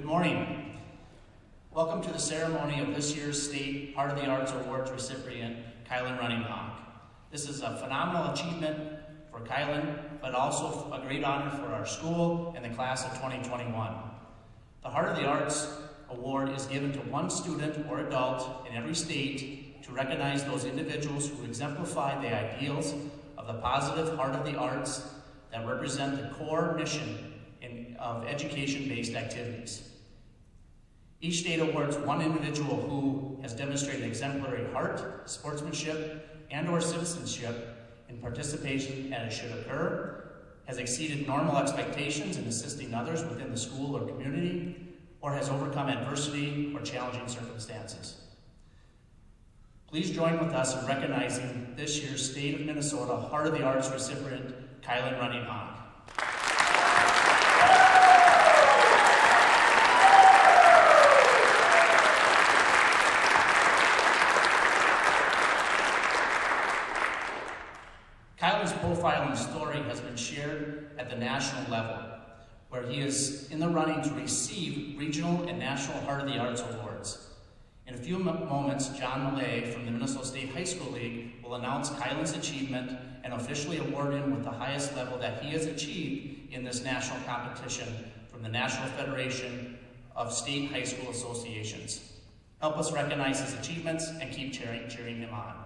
Good morning. Welcome to the ceremony of this year's State Heart of the Arts Awards recipient, Kylen Running Hawk. This is a phenomenal achievement for Kylen, but also a great honor for our school and the class of 2021. The Heart of the Arts Award is given to one student or adult in every state to recognize those individuals who exemplify the ideals of the positive heart of the arts that represent the core mission of education-based activities. Each state awards one individual who has demonstrated exemplary heart, sportsmanship, and/or citizenship in participation as it should occur, has exceeded normal expectations in assisting others within the school or community, or has overcome adversity or challenging circumstances. Please join with us in recognizing this year's State of Minnesota Heart of the Arts recipient, Kylen Running Hawk. Kylen's profile and story has been shared at the national level, where he is in the running to receive regional and national Heart of the Arts awards. In a few moments, John Millay from the Minnesota State High School League will announce Kylen's achievement and officially award him with the highest level that he has achieved in this national competition from the National Federation of State High School Associations. Help us recognize his achievements and keep cheering him on.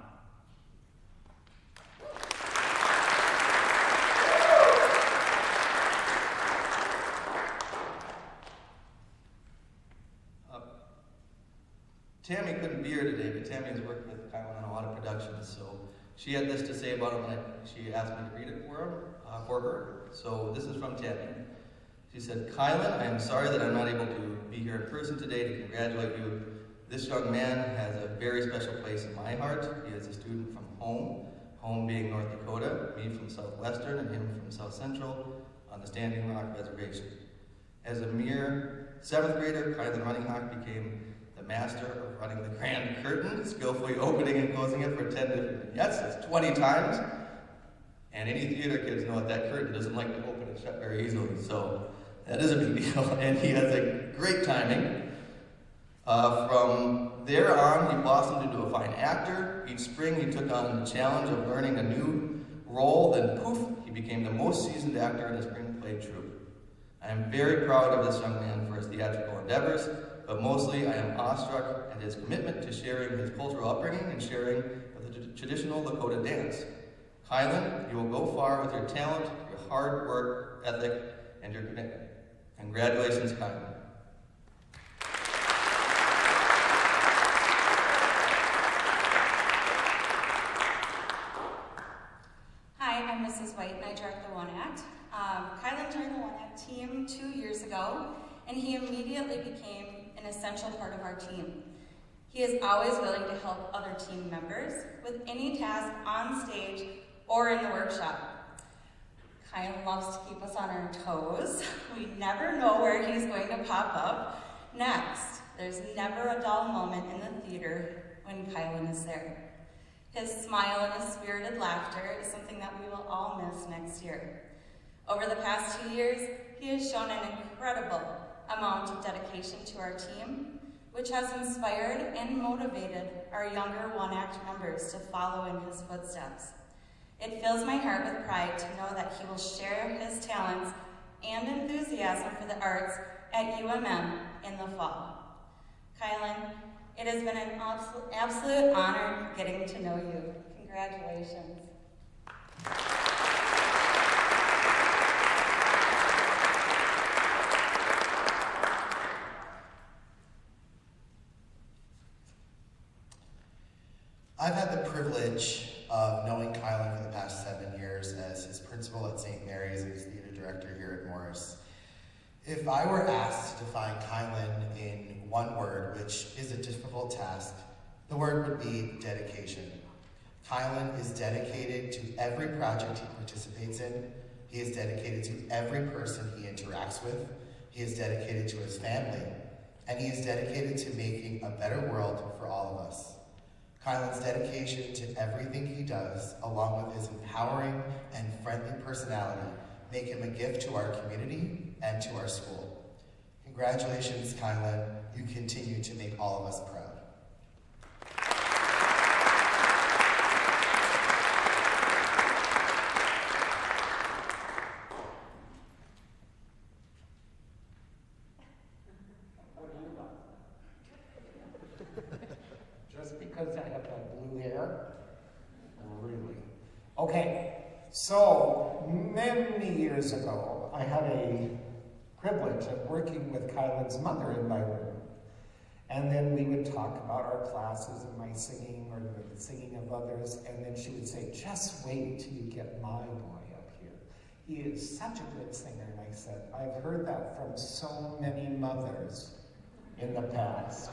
Tammy couldn't be here today, but Tammy has worked with Kylen on a lot of productions, so she had this to say about him, and she asked me to read it for her. So this is from Tammy. She said, "Kylen, I am sorry that I'm not able to be here in person today to congratulate you. This young man has a very special place in my heart. He is a student from home being North Dakota, me from Southwestern, and him from South Central on the Standing Rock Reservation. As a mere 7th grader, Kylen Running Hawk became the master of running the Grand Curtain, skillfully opening and closing it for 10 different vignettes. That's 20 times. And any theater kids know that curtain doesn't like to open and shut very easily, so that is a big deal. And he has a great timing. From there on, he blossomed into a fine actor. Each spring, he took on the challenge of learning a new role, then poof, he became the most seasoned actor in a spring play troupe. I am very proud of this young man for his theatrical endeavors, but mostly I am awestruck at his commitment to sharing his cultural upbringing and sharing of the traditional Lakota dance. Kylen, you will go far with your talent, your hard work ethic, and your commitment. Congratulations, Kylen." Hi, I'm Mrs. White, and I direct the One Act. Kylen joined the One Act team 2 years ago, and he immediately became an essential part of our team. He is always willing to help other team members with any task on stage or in the workshop. Kylen loves to keep us on our toes. We never know where he's going to pop up next. There's never a dull moment in the theater when Kylen is there. His smile and his spirited laughter is something that we will all miss next year. Over the past 2 years, he has shown an incredible amount of dedication to our team, which has inspired and motivated our younger One Act members to follow in his footsteps. It fills my heart with pride to know that he will share his talents and enthusiasm for the arts at UMM in the fall. Kylen, it has been an absolute honor getting to know you. Congratulations. I've had the privilege of knowing Kylen for the past 7 years as his principal at St. Mary's and his theater director here at Morris. If I were asked to define Kylen in one word, which is a difficult task, the word would be dedication. Kylen is dedicated to every project he participates in. He is dedicated to every person he interacts with. He is dedicated to his family. And he is dedicated to making a better world for all of us. Kylen's dedication to everything he does, along with his empowering and friendly personality, make him a gift to our community and to our school. Congratulations, Kylen. You continue to make all of us proud. Just because I have that blue hair? Really? Okay, so many years ago, I had a privilege of working with Kylen's mother in my room. And then we would talk about our classes and my singing or the singing of others, and then she would say, just wait till you get my boy up here. He is such a good singer. And I said, I've heard that from so many mothers in the past.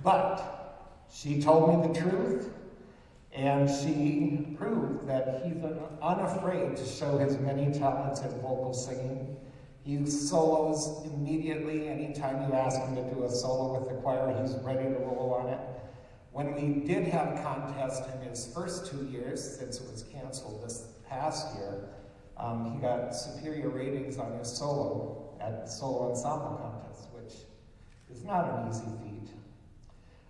But she told me the truth, and she proved that he's unafraid to show his many talents in vocal singing. He solos immediately. Anytime you ask him to do a solo with the choir, he's ready to roll on it. When we did have contests in his first 2 years, since it was canceled this past year, he got superior ratings on his solo at the solo ensemble contest, which is not an easy feat.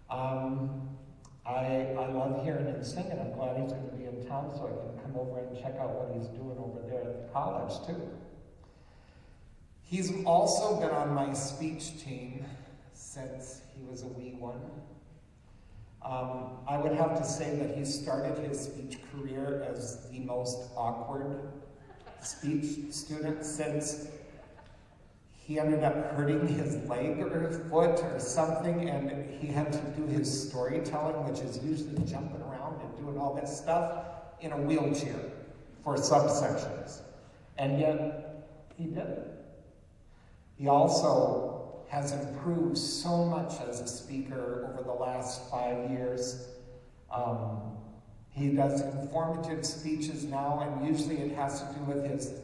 I love hearing him sing, and I'm glad he's going to be in town so I can come over and check out what he's doing over there at the college, too. He's also been on my speech team since he was a wee one. I would have to say that he started his speech career as the most awkward speech student, since he ended up hurting his leg or foot or something, and he had to do his storytelling, which is usually jumping around and doing all this stuff, in a wheelchair for subsections. And yet, he did it. He also has improved so much as a speaker over the last 5 years. He does informative speeches now, and usually it has to do with his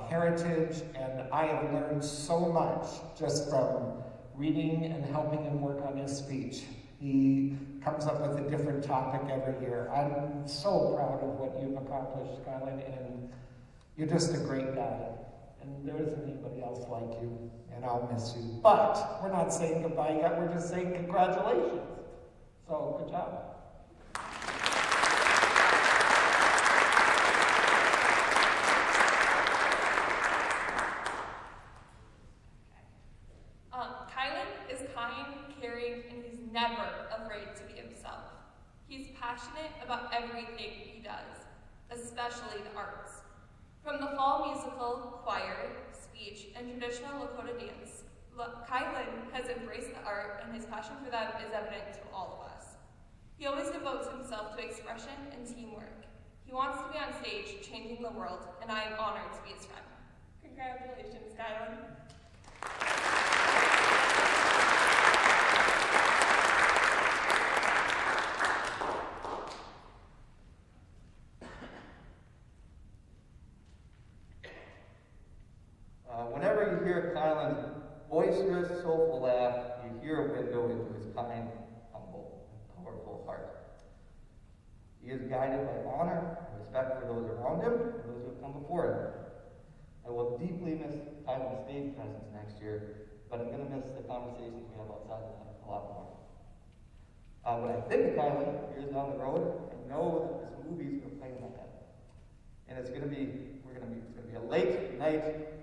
heritage, and I have learned so much just from reading and helping him work on his speech. He comes up with a different topic every year. I'm so proud of what you've accomplished, Kylen, and you're just a great guy. And there isn't anybody else like you, and I'll miss you. But we're not saying goodbye yet, we're just saying congratulations. So, good job. Kylen is kind, caring, and he's never afraid to be himself. He's passionate about everything he does, especially the arts. From the fall musical, choir, speech, and traditional Lakota dance, Kylen has embraced the art, and his passion for them is evident to all of us. He always devotes himself to expression and teamwork. He wants to be on stage, changing the world, and I am honored to be his friend. Congratulations, Kylen. Whenever you hear Kylen's boisterous, soulful laugh, you hear a window into his kind, humble, and powerful heart. He is guided by honor and respect for those around him and those who have come before him. I will deeply miss Kylen's stage presence next year, but I'm going to miss the conversations we have outside of that a lot more. When I think of Kylen years down the road, I know that this movie is going to play in my head, and it's going to be a late night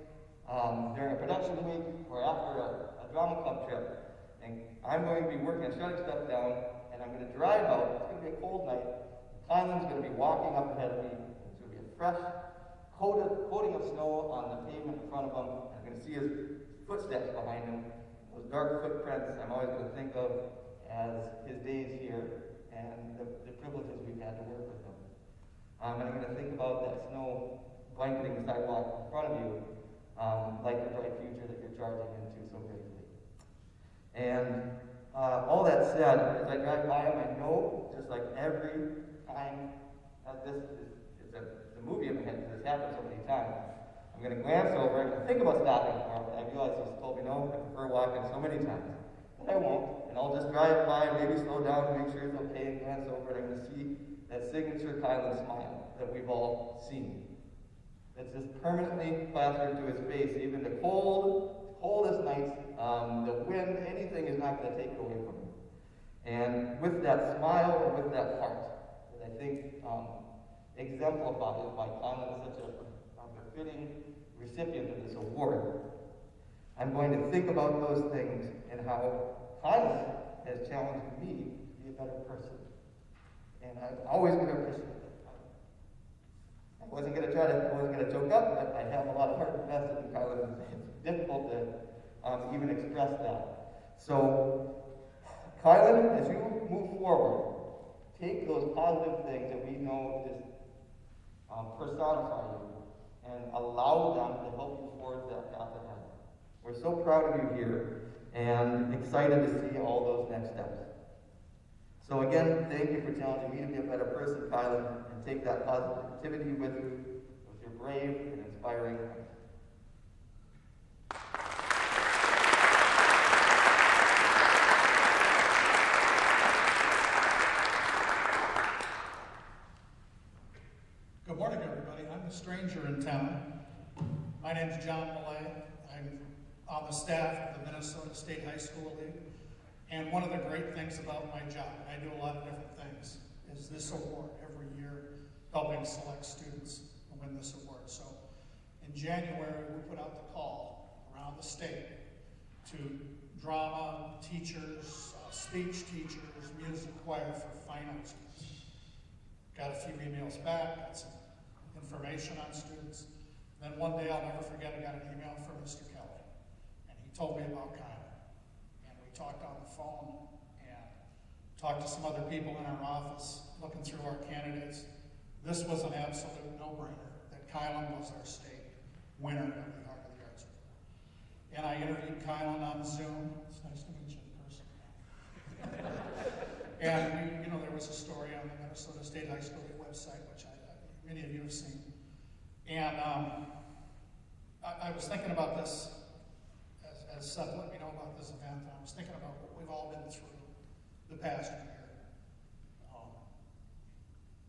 during a production week or after a drama club trip, and I'm going to be working on shutting stuff down, and I'm going to drive out. It's going to be a cold night. Kylen's going to be walking up ahead of me. It's going to be a fresh coating of snow on the pavement in front of him. I'm going to see his footsteps behind him. Those dark footprints I'm always going to think of as his days here and the privileges we've had to work with him. And I'm going to think about that snow blanketing the sidewalk in front of you, like the bright future that you're charging into so greatly. And all that said, as I drive by him, I know, just like every time it's a movie in my head, because it's happened so many times, I'm going to glance over and think about stopping for him, and I realize he's told me no, I prefer walking so many times. But I won't, and I'll just drive by and maybe slow down to make sure he's okay and glance over, and I'm going to see that signature Kylen smile that we've all seen. It's just permanently plastered to his face, even the coldest that smile and with that heart that I think exemplifies why Kylen is such a befitting recipient of this award. I'm going to think about those things and how Kylen has challenged me to be a better person. And I'm always going to appreciate that. I wasn't going to joke up, but I have a lot of heart invested in Kylen. It's difficult to even express that. So, Kylen, as you move forward, take those positive things that we know just personify you and allow them to help you forge that path ahead. We're so proud of you here and excited to see all those next steps. So again, thank you for challenging me to be a better person, Kylen, and take that positivity with you with your brave and inspiring heart. Good morning, everybody. I'm a stranger in town. My name's John Millay. I'm on the staff of the Minnesota State High School League. And one of the great things about my job, and I do a lot of different things, is this award every year, helping select students to win this award. So in January, we put out the call around the state to drama teachers, speech teachers, music choir for fine arts students. Got a few emails back, got some information on students. Then one day, I'll never forget, I got an email from Mr. Kylen, and he told me about Kylen. And we talked on the phone and talked to some other people in our office, looking through our candidates. This was an absolute no-brainer, that Kylen was our state winner of the Heart of the Arts Award. And I interviewed Kylen on Zoom. It's nice to meet you in person. And there was a story on the Minnesota State High School website, which many of you have seen. And I was thinking about this, as Seth let me know about this event, and I was thinking about what we've all been through the past year.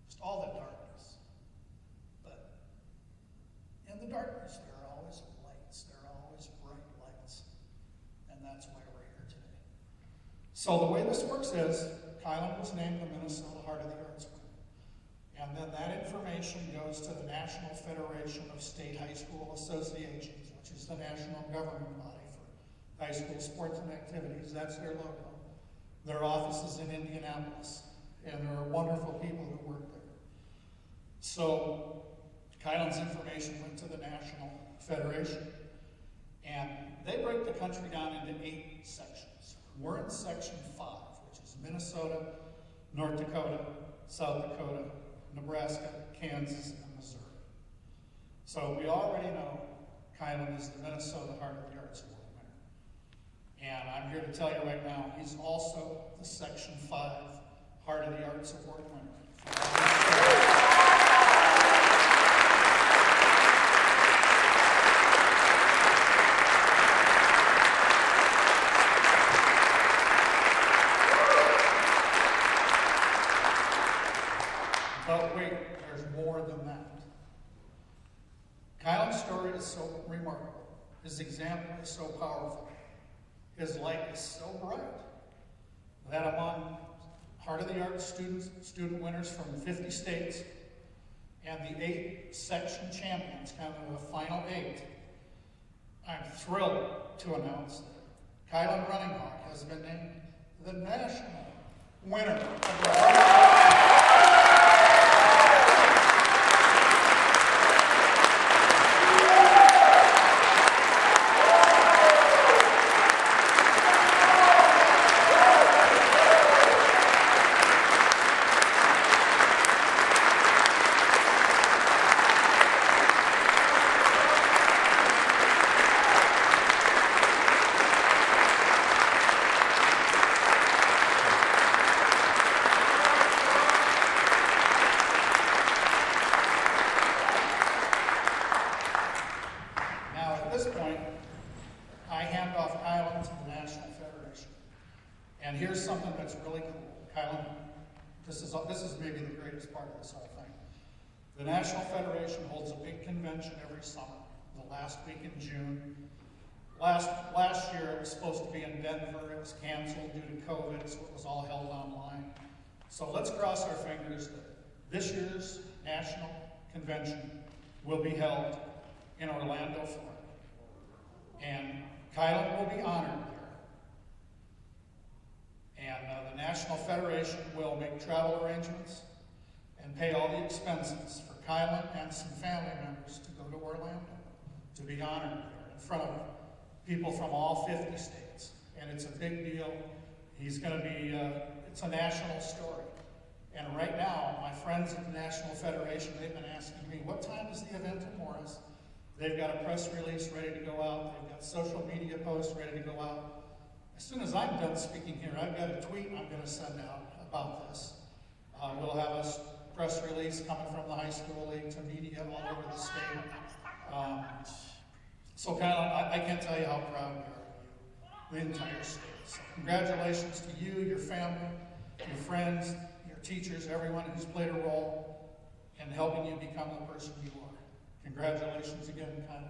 Just all the darkness. But in the darkness, there are always lights. There are always bright lights. And that's why we're here today. So the way this works is, Kylen was named the Minnesota Heart of the Arts winner. And then that information goes to the National Federation of State High School Associations, which is the national governing body for high school sports and activities. That's their logo. Their office is in Indianapolis, and there are wonderful people who work there. So Kylen's information went to the National Federation, and they break the country down into 8 sections. We're in Section 5, which is Minnesota, North Dakota, South Dakota, Nebraska, Kansas, and Missouri. So we already know Kylen is the Minnesota Heart of the Arts Award winner. And I'm here to tell you right now, he's also the Section 5 Heart of the Arts Award winner. But wait, there's more than that. Kylen's story is so remarkable. His example is so powerful. His light is so bright that among Heart of the Arts student winners from 50 states and the 8 section champions, kind of the final 8, I'm thrilled to announce that Kylen Running Hawk has been named the national winner of the Heart of the Arts. And here's something that's really cool. Kylen, this is maybe the greatest part of this whole thing. The National Federation holds a big convention every summer, the last week in June. Last year it was supposed to be in Denver. It was canceled due to COVID, so it was all held online. So let's cross our fingers that this year's national convention will be held in Orlando, Florida. And Kylen will be honored there. And the National Federation will make travel arrangements and pay all the expenses for Kylen and some family members to go to Orlando to be honored there in front of people from all 50 states. And it's a big deal. He's going to be, it's a national story. And right now, my friends at the National Federation, they've been asking me, what time is the event in Morris? They've got a press release ready to go out. They've got social media posts ready to go out. As soon as I'm done speaking here, I've got a tweet I'm going to send out about this. We'll have a press release coming from the high school league to media all over the state. So Kylen, I can't tell you how proud we are of you, the entire state. So congratulations to you, your family, your friends, your teachers, everyone who's played a role in helping you become the person you are. Congratulations again, Kylen.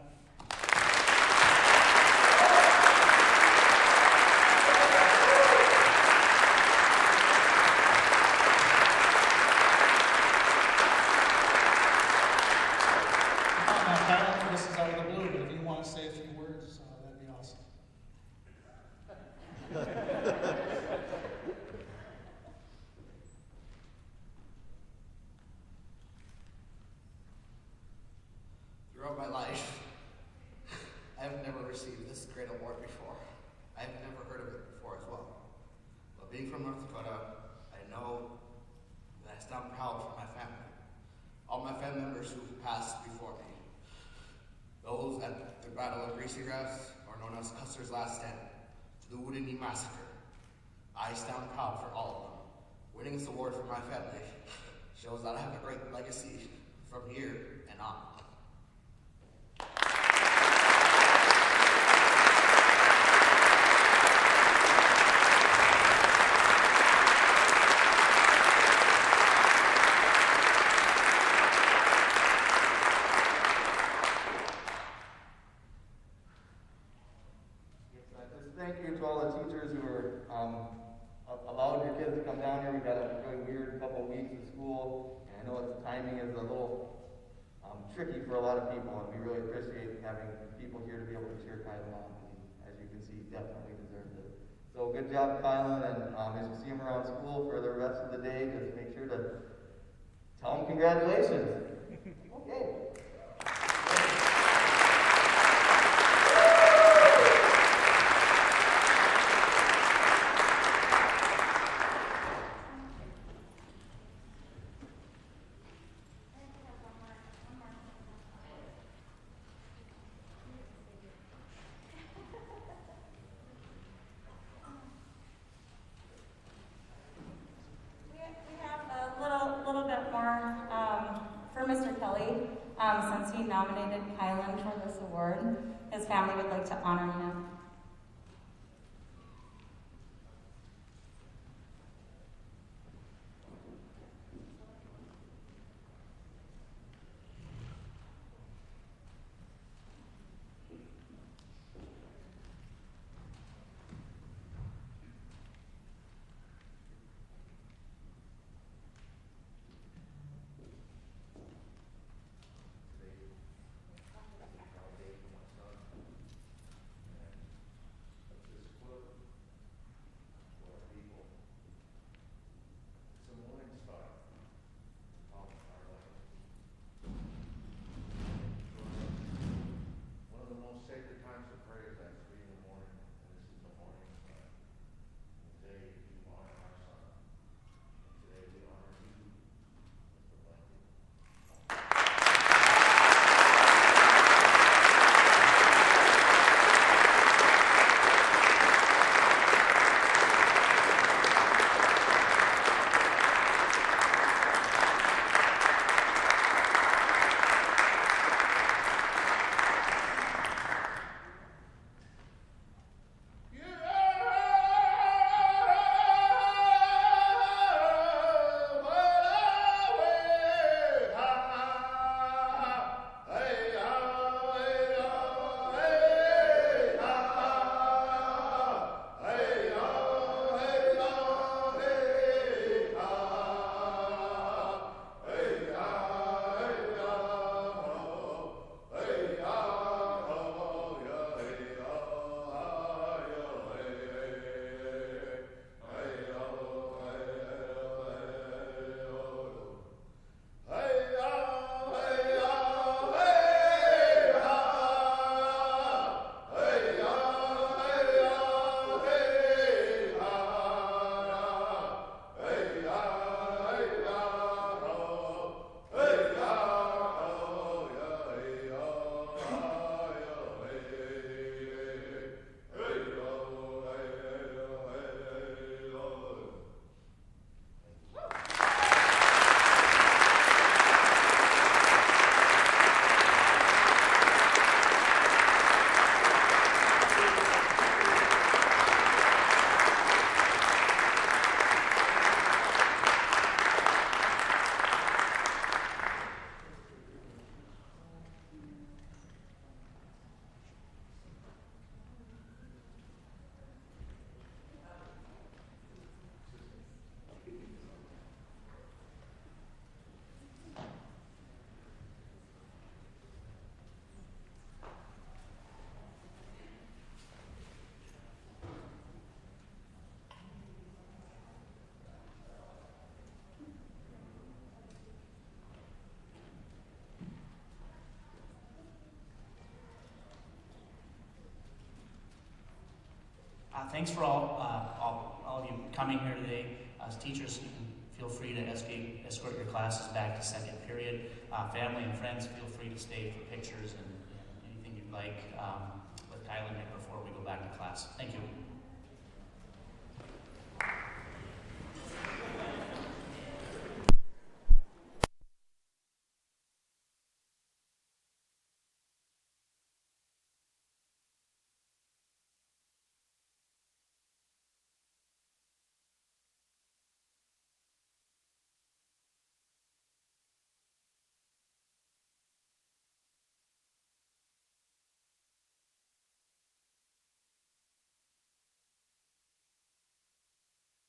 Kylen, this is out of the blue, but if you want to say a few words, that'd be awesome. Throughout my life, I have never received this great award before. I have never heard of it before as well. But being from North Dakota, I know that I stand proud for my family. All my family members who passed before me. Those at the Battle of Greasy Grass, or known as Custer's Last Stand, to the Wounded Knee Massacre. I stand proud for all of them. Winning this award for my family shows that I have a great legacy from here and on. Thank you to all the teachers who were allowed your kids to come down here. We've had a really weird couple of weeks of school, and I know the timing is a little tricky for a lot of people, and we really appreciate having people here to be able to cheer Kylen on. As you can see, definitely deserved it. So good job, Kylen, and as you see him around school for the rest of the day, just make sure to tell him congratulations. Okay. We have a little bit more for Mr. Kelly. Thanks for all of you coming here today. As teachers, you can feel free to escort your classes back to second period. Family and friends, feel free to stay for pictures and anything you'd like with Kylen here before we go back to class. Thank you.